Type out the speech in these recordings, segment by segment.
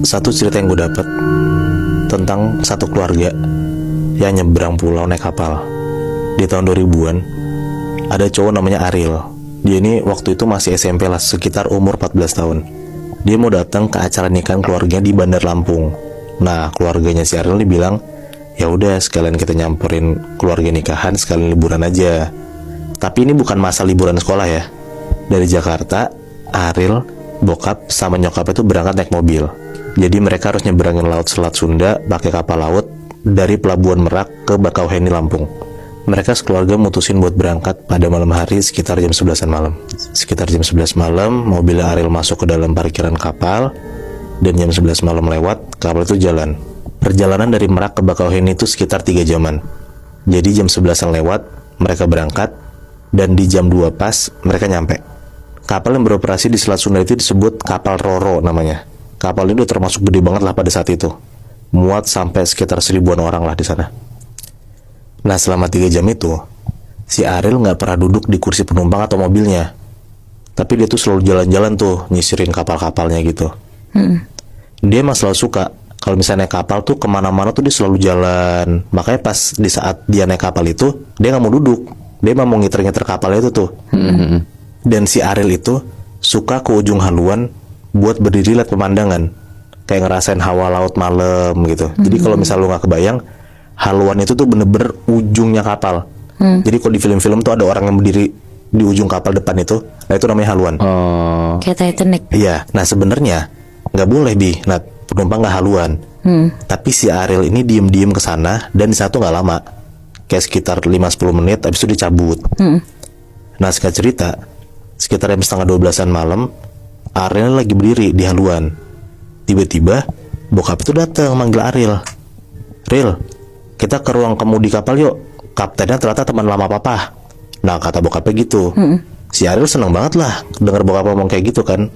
Satu cerita yang gue dapet tentang satu keluarga yang nyebrang pulau naik kapal di tahun 2000-an. Ada cowok namanya Ariel. Dia ini waktu itu masih SMP lah, sekitar umur 14 tahun. Dia mau datang ke acara nikahan keluarganya di Bandar Lampung. Nah, keluarganya si Ariel ini bilang, ya udah sekalian kita nyamperin keluarga nikahan, sekalian liburan aja. Tapi ini bukan masa liburan sekolah ya. Dari Jakarta, Ariel, bokap sama nyokap itu berangkat naik mobil. Jadi mereka harus nyeberangin laut Selat Sunda pakai kapal laut dari Pelabuhan Merak ke Bakauheni Lampung. Mereka sekeluarga mutusin buat berangkat pada malam hari sekitar jam 11-an malam. Sekitar jam 11 malam, mobil Ariel masuk ke dalam parkiran kapal, dan jam 11 malam lewat, kapal itu jalan. Perjalanan dari Merak ke Bakauheni itu sekitar 3 jaman. Jadi jam 11-an lewat, mereka berangkat, dan di jam 2 pas, mereka nyampe. Kapal yang beroperasi di Selat Sunda itu disebut kapal Roro namanya. Kapal ini termasuk gede banget lah pada saat itu. Muat sampai sekitar 1000-an orang lah di sana. Nah, selama 3 jam itu, si Ariel nggak pernah duduk di kursi penumpang atau mobilnya. Tapi dia tuh selalu jalan-jalan tuh, nyisirin kapal-kapalnya gitu. Dia emang selalu suka, kalau misalnya naik kapal tuh kemana-mana tuh dia selalu jalan. Makanya pas di saat dia naik kapal itu, dia nggak mau duduk. Dia emang mau ngiter-ngiter kapalnya itu tuh. Dan si Ariel itu suka ke ujung haluan buat berdiri lihat pemandangan. Kayak ngerasain hawa laut malam gitu. Jadi kalau misal lu gak kebayang, haluan itu tuh bener-bener ujungnya kapal. Jadi kalau di film-film tuh ada orang yang berdiri di ujung kapal depan itu, nah itu namanya haluan. Kayak Titanic. Iya, nah sebenarnya nggak boleh nah penumpang nggak haluan. Tapi si Ariel ini diem-diem ke sana dan di satu nggak lama, kayak sekitar 5-10 menit, habis itu dicabut. Nah singkat cerita, sekitar jam setengah 12-an malam, Ariel lagi berdiri di haluan. Tiba-tiba bokap itu datang manggil Ariel. Ril, kita ke ruang kemudi kapal yuk. Kaptennya ternyata teman lama papa. Nah kata bokapnya gitu. Si Ariel seneng banget lah dengar bokap ngomong kayak gitu kan,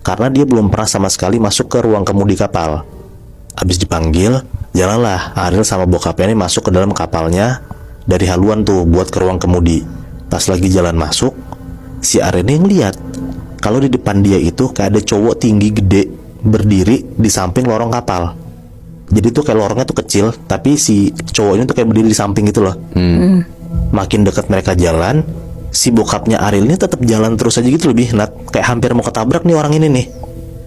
karena dia belum pernah sama sekali masuk ke ruang kemudi kapal. Abis dipanggil, jalanlah Ariel sama bokapnya ini masuk ke dalam kapalnya dari haluan tuh buat ke ruang kemudi. Pas lagi jalan masuk, si Ariel ini ngeliat kalau di depan dia itu kayak ada cowok tinggi gede berdiri di samping lorong kapal. Jadi tuh kayak lorongnya tuh kecil, tapi si cowok ini tuh kayak berdiri di samping gitu loh. Makin dekat mereka jalan, si bokapnya Ariel ini tetap jalan terus aja gitu lebih Nat, kayak hampir mau ketabrak nih orang ini nih.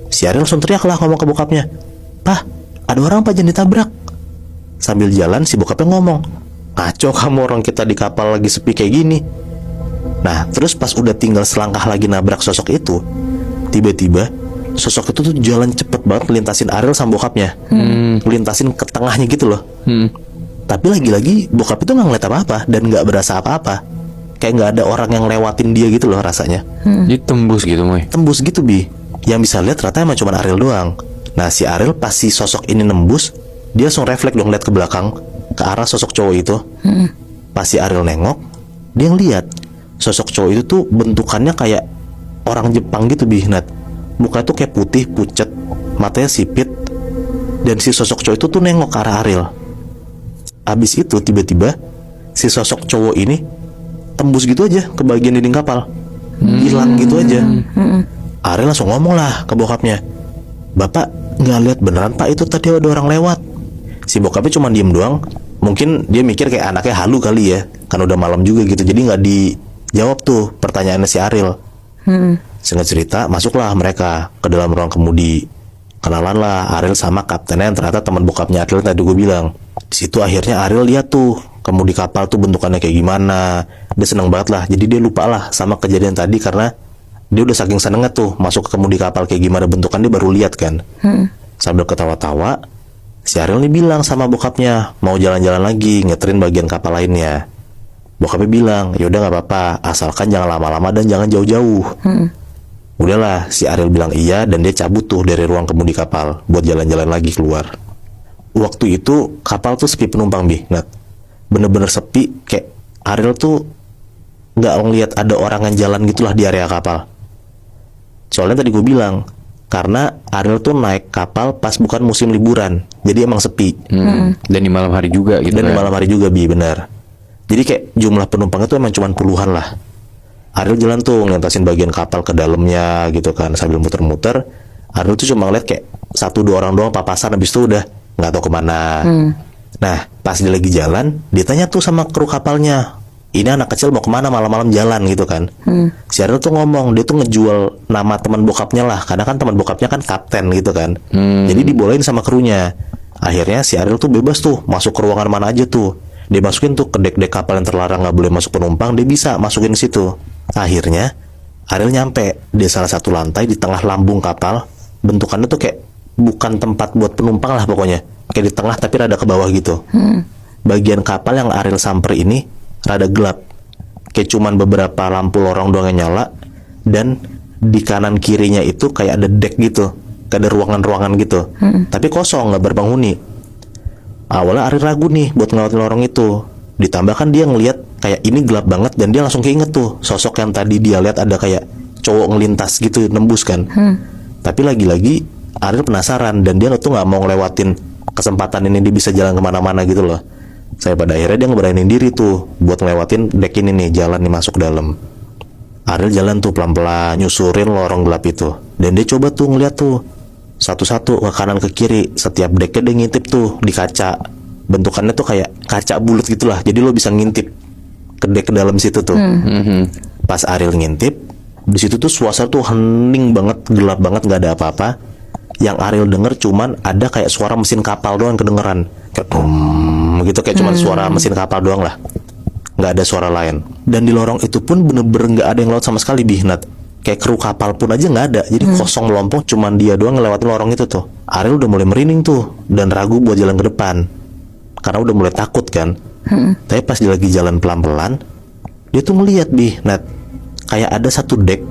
Si Ariel langsung teriak lah ngomong ke bokapnya, "Pah, ada orang pak, jangan ditabrak." Sambil jalan si bokapnya ngomong, "Ngaco kamu, orang kita di kapal lagi sepi kayak gini." Nah terus pas udah tinggal selangkah lagi nabrak sosok itu, tiba-tiba sosok itu tuh jalan cepet banget lintasin Ariel sama bokapnya. Lintasin ke tengahnya gitu loh. Tapi lagi-lagi bokap itu gak ngeliat apa-apa dan gak berasa apa-apa. Kayak gak ada orang yang lewatin dia gitu loh rasanya. Jadi tembus gitu Moy. Tembus gitu Bi. Yang bisa lihat ternyata emang cuma Ariel doang. Nah si Ariel pas si sosok ini nembus, dia langsung refleks dong lihat ke belakang, ke arah sosok cowok itu. Pas si Ariel nengok, dia ngeliat sosok cowok itu tuh bentukannya kayak orang Jepang gitu Bi Nat. Muka tuh kayak putih, pucet, matanya sipit. Dan si sosok cowok itu tuh nengok ke arah Ariel. Abis itu tiba-tiba si sosok cowok ini tembus gitu aja ke bagian dinding kapal, hilang gitu aja. Ariel langsung ngomong lah ke bokapnya, "Bapak nggak lihat beneran pak itu tadi ada orang lewat?" Si bokapnya cuma diem doang. Mungkin dia mikir kayak anaknya halu kali ya, kan udah malam juga gitu. Jadi nggak dijawab tuh pertanyaannya si Ariel. Singkat cerita, masuklah mereka ke dalam ruang kemudi. Kenalan lah Ariel sama kaptennya yang ternyata teman bokapnya Ariel tadi gue bilang. Di situ akhirnya Ariel lihat tuh kemudi kapal tuh bentukannya kayak gimana. Dia seneng banget lah. Jadi dia lupa lah sama kejadian tadi karena dia udah saking senengnya tuh masuk ke kemudi kapal kayak gimana bentukan, dia baru lihat kan. Sambil ketawa-tawa, si Ariel nih bilang sama bokapnya mau jalan-jalan lagi ngeterin bagian kapal lainnya. Bokapnya bilang, "Yaudah nggak apa-apa, asalkan jangan lama-lama dan jangan jauh-jauh." Udahlah, si Ariel bilang iya dan dia cabut tuh dari ruang kemudi kapal buat jalan-jalan lagi keluar. Waktu itu kapal tuh sepi penumpang Bi, Nat. Bener-bener sepi, kayak Ariel tuh nggak ngeliat ada orang yang jalan gitulah di area kapal. Soalnya tadi gue bilang, karena Ariel tuh naik kapal pas bukan musim liburan, jadi emang sepi. Dan di malam hari juga gitu. Dan di malam hari juga Bi, bener. Jadi kayak jumlah penumpang itu emang cuma puluhan lah. Ariel jalan tuh ngelintasin bagian kapal ke dalamnya gitu kan, sambil muter-muter. Ariel tuh cuma ngeliat kayak 1-2 orang doang papasan, habis itu udah nggak tahu kemana. Nah pas dia lagi jalan, dia tanya tuh sama kru kapalnya, ini anak kecil mau kemana malam-malam jalan gitu kan. Si Ariel tuh ngomong, dia tuh ngejual nama teman bokapnya lah, karena kan teman bokapnya kan kapten gitu kan. Jadi dibolehin sama krunya. Akhirnya si Ariel tuh bebas tuh masuk ke ruangan mana aja tuh. Dia masukin tuh ke dek-dek kapal yang terlarang nggak boleh masuk penumpang, dia bisa masukin ke situ. Akhirnya Ariel nyampe di salah satu lantai di tengah lambung kapal. Bentukannya tuh kayak bukan tempat buat penumpang lah pokoknya, kayak di tengah tapi rada ke bawah gitu. Bagian kapal yang Ariel samper ini rada gelap, kayak cuman beberapa lampu lorong doang yang nyala, dan di kanan kirinya itu kayak ada deck gitu, kayak ada ruangan-ruangan gitu, tapi kosong, nggak berpenghuni. Awalnya Ariel ragu nih buat ngelewatin lorong itu, ditambahkan dia ngelihat kayak ini gelap banget, dan dia langsung keinget tuh sosok yang tadi dia lihat ada kayak cowok ngelintas gitu nembus kan. Tapi lagi-lagi Ariel penasaran, dan dia tuh nggak mau ngelewatin kesempatan ini, dia bisa jalan kemana-mana gitu loh. Saya pada akhirnya dia ngeberaniin diri tuh buat ngelewatin deck ini nih, jalan nih masuk dalam. Ariel jalan tuh pelan-pelan nyusurin lorong gelap itu, dan dia coba tuh ngeliat tuh satu-satu ke kanan ke kiri. Setiap decknya dia ngintip tuh di kaca, bentukannya tuh kayak kaca bulat gitulah, jadi lo bisa ngintip ke deck ke dalam situ tuh. Pas Ariel ngintip di situ tuh suasana tuh hening banget, gelap banget, nggak ada apa-apa. Yang Ariel denger cuman ada kayak suara mesin kapal doang kedengeran, kayak gitu, kayak cuman suara mesin kapal doang lah, nggak ada suara lain. Dan di lorong itu pun bener-bener nggak ada yang lewat sama sekali, Bihnat. Kayak kru kapal pun aja nggak ada, jadi kosong melompong, cuman dia doang ngelewatin lorong itu tuh. Ariel udah mulai merinding tuh dan ragu buat jalan ke depan karena udah mulai takut kan. Tapi pas dia lagi jalan pelan-pelan, dia tuh ngeliat, Bihnat, kayak ada satu deck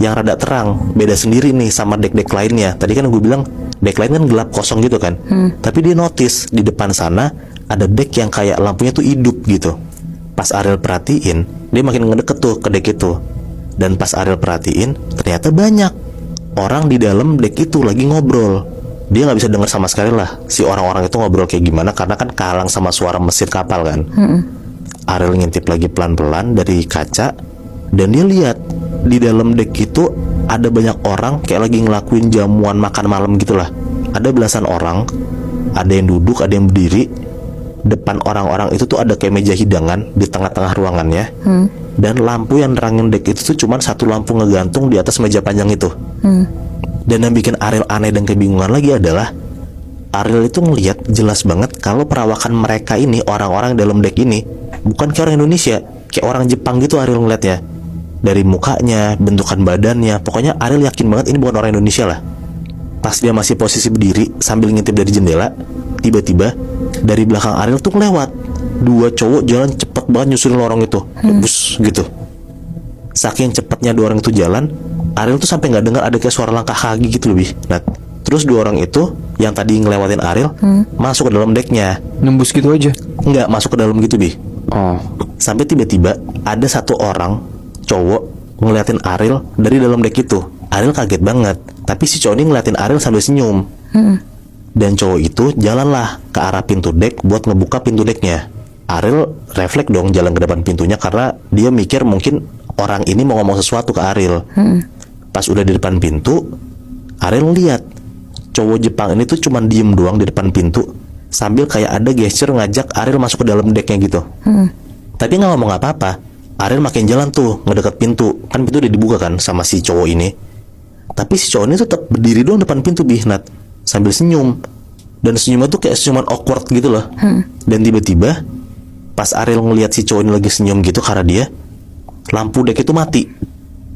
yang rada terang, beda sendiri nih sama deck-deck lainnya. Tadi kan gue bilang deck lain kan gelap kosong gitu kan. Tapi dia notice di depan sana ada deck yang kayak lampunya tuh hidup gitu. Pas Ariel perhatiin, dia makin ngedeket tuh ke deck itu. Dan pas Ariel perhatiin, ternyata banyak orang di dalam deck itu lagi ngobrol. Dia nggak bisa dengar sama sekali lah si orang-orang itu ngobrol kayak gimana, karena kan kalang sama suara mesin kapal kan. Ariel ngintip lagi pelan-pelan dari kaca, dan dia lihat di dalam deck itu ada banyak orang kayak lagi ngelakuin jamuan makan malam gitulah. Ada belasan orang, ada yang duduk, ada yang berdiri. Depan orang-orang itu tuh ada kayak meja hidangan di tengah-tengah ruangannya. Dan lampu yang nerangin deck itu tuh cuma satu lampu ngegantung di atas meja panjang itu. Dan yang bikin Ariel aneh dan kebingungan lagi adalah Ariel itu ngelihat jelas banget kalau perawakan mereka ini, orang-orang dalam deck ini, bukan kayak orang Indonesia, kayak orang Jepang gitu. Ariel ngeliatnya dari mukanya, bentukan badannya, pokoknya Ariel yakin banget ini bukan orang Indonesia lah. Pas dia masih posisi berdiri sambil ngintip dari jendela, tiba-tiba dari belakang Ariel tuh lewat 2 cowok jalan cepet banget nyusulin lorong itu, bus gitu. Saking cepatnya 2 orang itu jalan, Ariel tuh sampai nggak dengar ada kayak suara langkah kaki gitu lebih. Nah, terus 2 orang itu yang tadi ngelewatin Ariel masuk ke dalam decknya. Nembus gitu aja? Nggak masuk ke dalam gitu, Bi. Oh. Sampai tiba-tiba ada 1 orang cowok ngeliatin Ariel dari dalam deck itu. Ariel kaget banget, tapi si cowok ini ngeliatin Ariel sambil senyum. Dan cowok itu jalanlah ke arah pintu deck buat ngebuka pintu decknya. Ariel refleks dong jalan ke depan pintunya karena dia mikir mungkin orang ini mau ngomong sesuatu ke Ariel. Pas udah di depan pintu, Ariel lihat cowok Jepang ini tuh cuman diem doang di depan pintu sambil kayak ada gesture ngajak Ariel masuk ke dalam decknya gitu. Tapi nggak ngomong apa-apa. Ariel makin jalan tuh ngedeket pintu, kan pintu udah dibuka kan sama si cowok ini. Tapi si cowok ini tetap berdiri doang depan pintu, Bihnat, sambil senyum. Dan senyumnya tuh kayak senyuman awkward gitu loh. Dan tiba-tiba pas Ariel ngelihat si cowok ini lagi senyum gitu karena dia, lampu deck itu mati.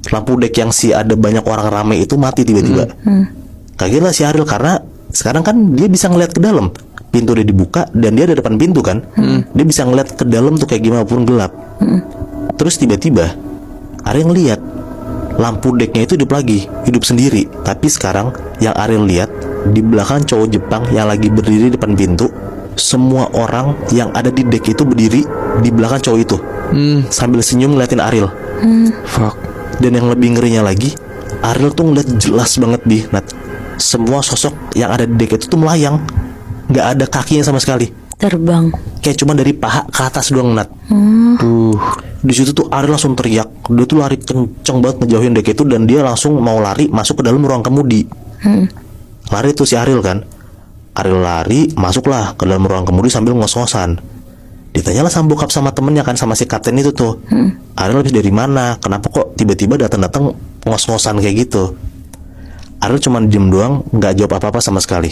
Lampu deck yang si ada banyak orang rame itu mati tiba-tiba. Kaget lah si Ariel karena sekarang kan dia bisa ngeliat ke dalam. Pintu udah dibuka dan dia ada depan pintu kan. Dia bisa ngeliat ke dalam tuh kayak gimana pun gelap. Terus tiba-tiba Ariel ngeliat lampu decknya itu hidup lagi, hidup sendiri. Tapi sekarang yang Ariel lihat di belakang cowok Jepang yang lagi berdiri di depan pintu, semua orang yang ada di deck itu berdiri di belakang cowok itu, sambil senyum ngeliatin Ariel. Fuck. Dan yang lebih ngerinya lagi, Ariel tuh ngeliat jelas banget, Nat. Semua sosok yang ada di deck itu tuh melayang, nggak ada kakinya sama sekali, Terbang. kayak cuma dari paha ke atas doang, Nat. Di situ tuh Ariel langsung teriak. Dia tuh lari kenceng banget ngejauhin deck itu, dan dia langsung mau lari masuk ke dalam ruang kemudi. Lari tuh si Ariel kan. Ariel lari, masuklah ke dalam ruang kemudi sambil ngos-ngosan. Ditanyalah sama bokap sama temennya kan, sama si kapten itu tuh. Ariel habis dari mana? Kenapa kok tiba-tiba datang-datang ngos-ngosan kayak gitu? Ariel cuma diem doang, nggak jawab apa-apa sama sekali.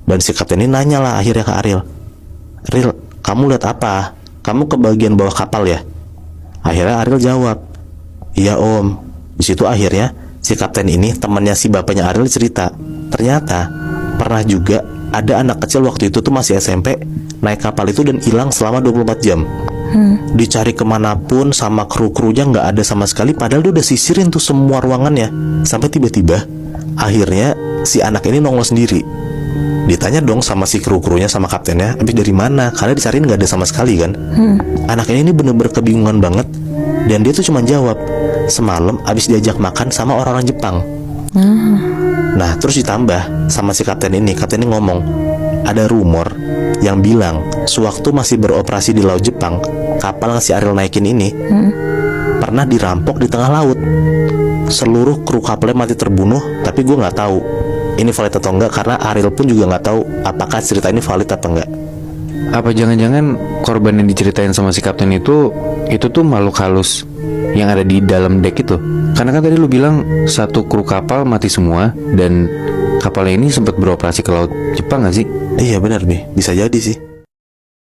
Dan si kapten ini nanya lah akhirnya ke Ariel, "Ariel, kamu lihat apa? Kamu ke bagian bawah kapal ya?" Akhirnya Ariel jawab, "Iya om." Di situ akhirnya si kapten ini, temannya si bapaknya Ariel, cerita, ternyata pernah juga ada anak kecil waktu itu tuh masih SMP naik kapal itu dan hilang selama 24 jam. Dicari kemanapun sama kru-krunya nggak ada sama sekali, padahal dia udah sisirin tuh semua ruangannya. Sampai tiba-tiba akhirnya si anak ini nongol sendiri. Ditanya dong sama si kru-krunya sama kaptennya, "Habis dari mana?" Karena dicariin nggak ada sama sekali kan. Anak ini bener-bener kebingungan banget. Dan dia tuh cuma jawab, semalam abis diajak makan sama orang-orang Jepang. Nah terus ditambah sama si kapten ini ngomong, ada rumor yang bilang sewaktu masih beroperasi di laut Jepang, kapal yang si Ariel naikin ini pernah dirampok di tengah laut. Seluruh kru kapalnya mati terbunuh. Tapi gue gak tahu ini valid atau enggak, karena Ariel pun juga gak tahu apakah cerita ini valid atau enggak. Apa jangan-jangan korban yang diceritain sama si kapten itu tuh makhluk halus yang ada di dalam dek itu? Karena kan tadi lu bilang satu kru kapal mati semua dan kapalnya ini sempat beroperasi ke laut Jepang gak sih? Iya benar Bi, bisa jadi sih.